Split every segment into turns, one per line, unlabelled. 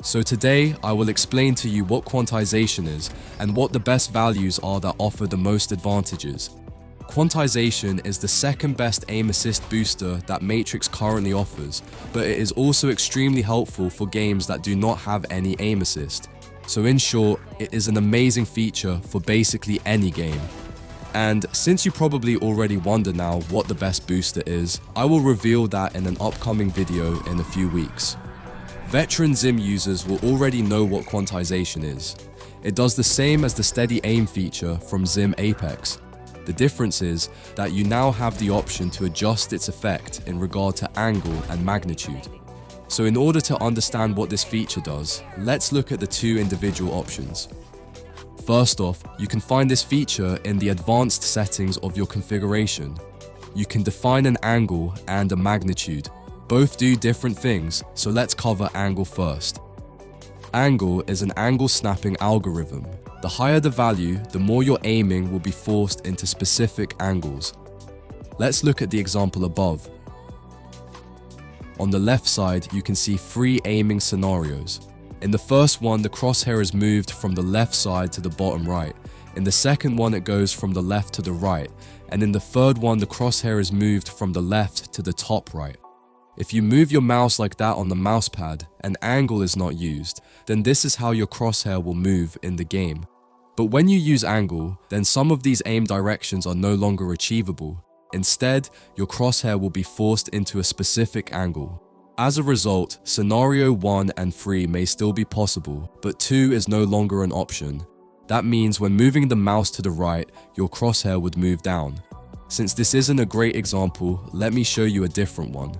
So today, I will explain to you what quantization is and what the best values are that offer the most advantages. Quantization is the second best aim assist booster that Matrix currently offers, but it is also extremely helpful for games that do not have any aim assist. So in short, it is an amazing feature for basically any game. And since you probably already wonder now what the best booster is, I will reveal that in an upcoming video in a few weeks. Veteran XIM users will already know what quantization is. It does the same as the steady aim feature from XIM Apex. The difference is that you now have the option to adjust its effect in regard to angle and magnitude. So in order to understand what this feature does, let's look at the two individual options. First off, you can find this feature in the advanced settings of your configuration. You can define an angle and a magnitude. Both do different things, so let's cover angle first. Angle is an angle snapping algorithm. The higher the value, the more your aiming will be forced into specific angles. Let's look at the example above. On the left side, you can see 3 aiming scenarios. In the first one, the crosshair is moved from the left side to the bottom right. In the second one, it goes from the left to the right. And in the third one, the crosshair is moved from the left to the top right. If you move your mouse like that on the mousepad, and angle is not used, then this is how your crosshair will move in the game. But when you use angle, then some of these aim directions are no longer achievable. Instead, your crosshair will be forced into a specific angle. As a result, scenario 1 and 3 may still be possible, but 2 is no longer an option. That means when moving the mouse to the right, your crosshair would move down. Since this isn't a great example, let me show you a different one.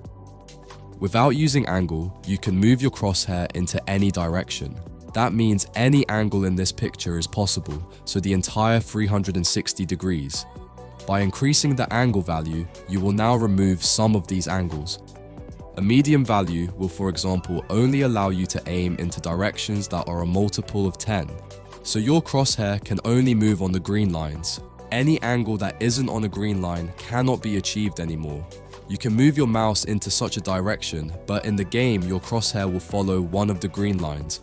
Without using angle, you can move your crosshair into any direction. That means any angle in this picture is possible, so the entire 360 degrees. By increasing the angle value, you will now remove some of these angles. A medium value will, for example, only allow you to aim into directions that are a multiple of 10. So your crosshair can only move on the green lines. Any angle that isn't on a green line cannot be achieved anymore. You can move your mouse into such a direction, but in the game, your crosshair will follow one of the green lines.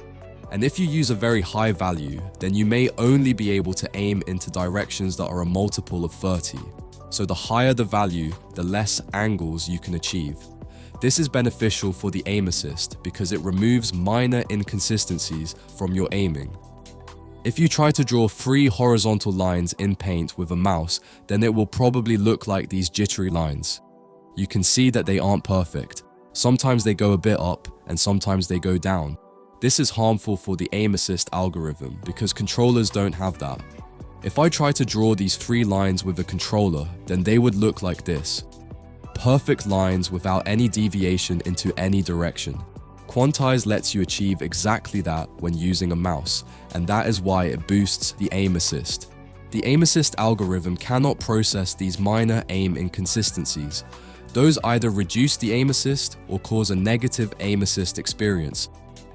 And if you use a very high value, then you may only be able to aim into directions that are a multiple of 30. So the higher the value, the less angles you can achieve. This is beneficial for the aim assist because it removes minor inconsistencies from your aiming. If you try to draw 3 horizontal lines in paint with a mouse, then it will probably look like these jittery lines. You can see that they aren't perfect. Sometimes they go a bit up and sometimes they go down. This is harmful for the aim assist algorithm because controllers don't have that. If I try to draw these 3 lines with a controller, then they would look like this. Perfect lines without any deviation into any direction. Quantize lets you achieve exactly that when using a mouse, and that is why it boosts the aim assist. The aim assist algorithm cannot process these minor aim inconsistencies. Those either reduce the aim assist or cause a negative aim assist experience.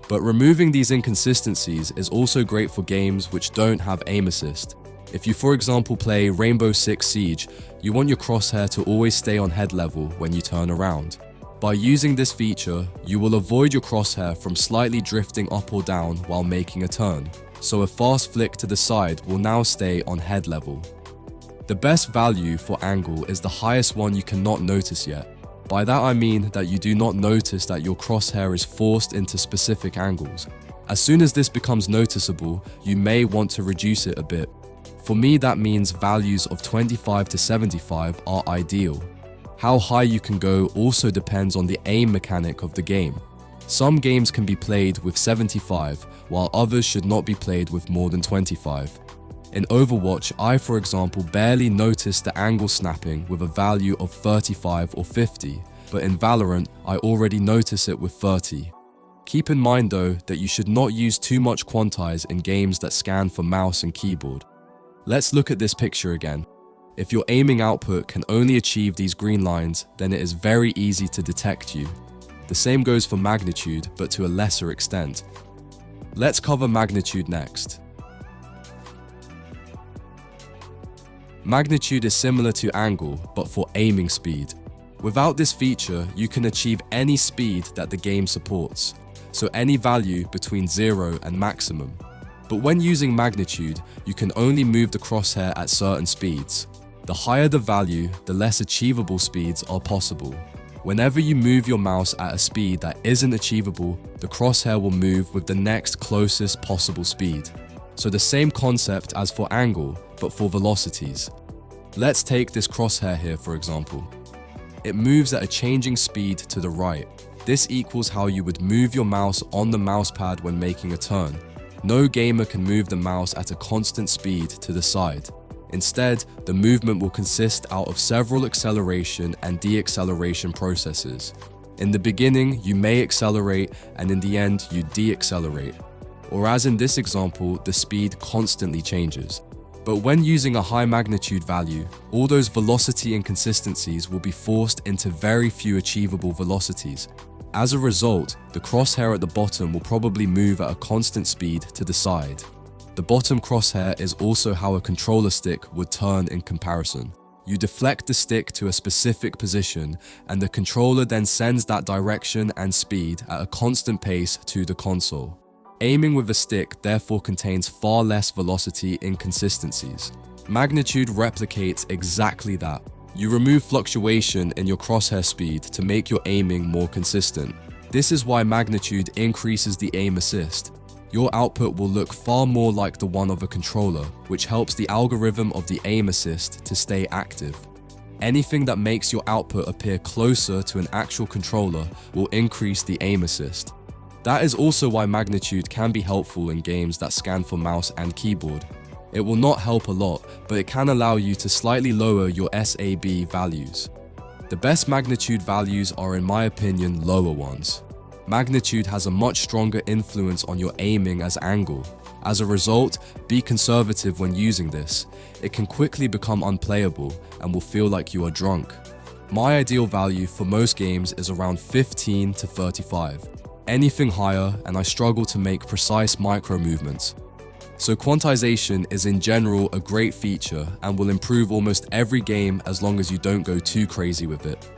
But removing these inconsistencies is also great for games which don't have aim assist. If you, for example, play Rainbow Six Siege, you want your crosshair to always stay on head level when you turn around. By using this feature, you will avoid your crosshair from slightly drifting up or down while making a turn, so a fast flick to the side will now stay on head level. The best value for angle is the highest one you cannot notice yet. By that I mean that you do not notice that your crosshair is forced into specific angles. As soon as this becomes noticeable, you may want to reduce it a bit. For me, that means values of 25 to 75 are ideal. How high you can go also depends on the aim mechanic of the game. Some games can be played with 75, while others should not be played with more than 25. In Overwatch, I, for example, barely noticed the angle snapping with a value of 35 or 50, but in Valorant, I already notice it with 30. Keep in mind though that you should not use too much quantize in games that scan for mouse and keyboard. Let's look at this picture again. If your aiming output can only achieve these green lines, then it is very easy to detect you. The same goes for magnitude, but to a lesser extent. Let's cover magnitude next. Magnitude is similar to angle, but for aiming speed. Without this feature, you can achieve any speed that the game supports. so any value between 0 and maximum. But when using magnitude, you can only move the crosshair at certain speeds. The higher the value, the less achievable speeds are possible. Whenever you move your mouse at a speed that isn't achievable, the crosshair will move with the next closest possible speed. So the same concept as for angle, but for velocities. Let's take this crosshair here for example. It moves at a changing speed to the right. This equals how you would move your mouse on the mousepad when making a turn. No gamer can move the mouse at a constant speed to the side. Instead, the movement will consist out of several acceleration and deacceleration processes. In the beginning, you may accelerate, and in the end, you deaccelerate. Or as in this example, the speed constantly changes. But when using a high magnitude value, all those velocity inconsistencies will be forced into very few achievable velocities. As a result, the crosshair at the bottom will probably move at a constant speed to the side. The bottom crosshair is also how a controller stick would turn in comparison. You deflect the stick to a specific position, and the controller then sends that direction and speed at a constant pace to the console. Aiming with a stick therefore contains far less velocity inconsistencies. Magnitude replicates exactly that. You remove fluctuation in your crosshair speed to make your aiming more consistent. This is why magnitude increases the aim assist. Your output will look far more like the one of a controller, which helps the algorithm of the aim assist to stay active. Anything that makes your output appear closer to an actual controller will increase the aim assist. That is also why magnitude can be helpful in games that scan for mouse and keyboard. It will not help a lot, but it can allow you to slightly lower your SAB values. The best magnitude values are, in my opinion, lower ones. Magnitude has a much stronger influence on your aiming as angle. As a result, be conservative when using this. It can quickly become unplayable and will feel like you are drunk. My ideal value for most games is around 15 to 35. Anything higher and I struggle to make precise micro movements. So quantization is in general a great feature and will improve almost every game as long as you don't go too crazy with it.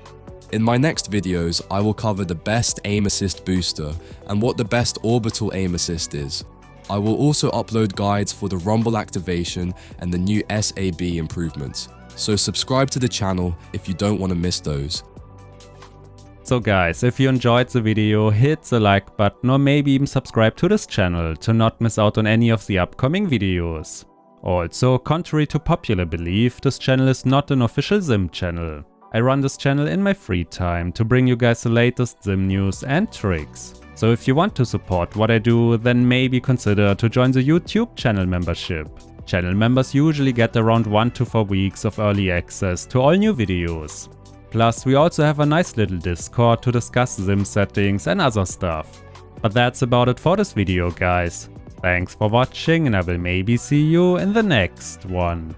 In my next videos, I will cover the best aim assist booster and what the best orbital aim assist is. I will also upload guides for the rumble activation and the new SAB improvements. So subscribe to the channel if you don't want to miss those.
So guys, if you enjoyed the video, hit the like button or maybe even subscribe to this channel to not miss out on any of the upcoming videos. Also, contrary to popular belief, this channel is not an official XIM channel. I run this channel in my free time to bring you guys the latest XIM news and tricks. So if you want to support what I do, then maybe consider to join the YouTube channel membership. Channel members usually get around 1 to 4 weeks of early access to all new videos. Plus, we also have a nice little Discord to discuss XIM settings and other stuff. But that's about it for this video, guys. Thanks for watching and I will maybe see you in the next one.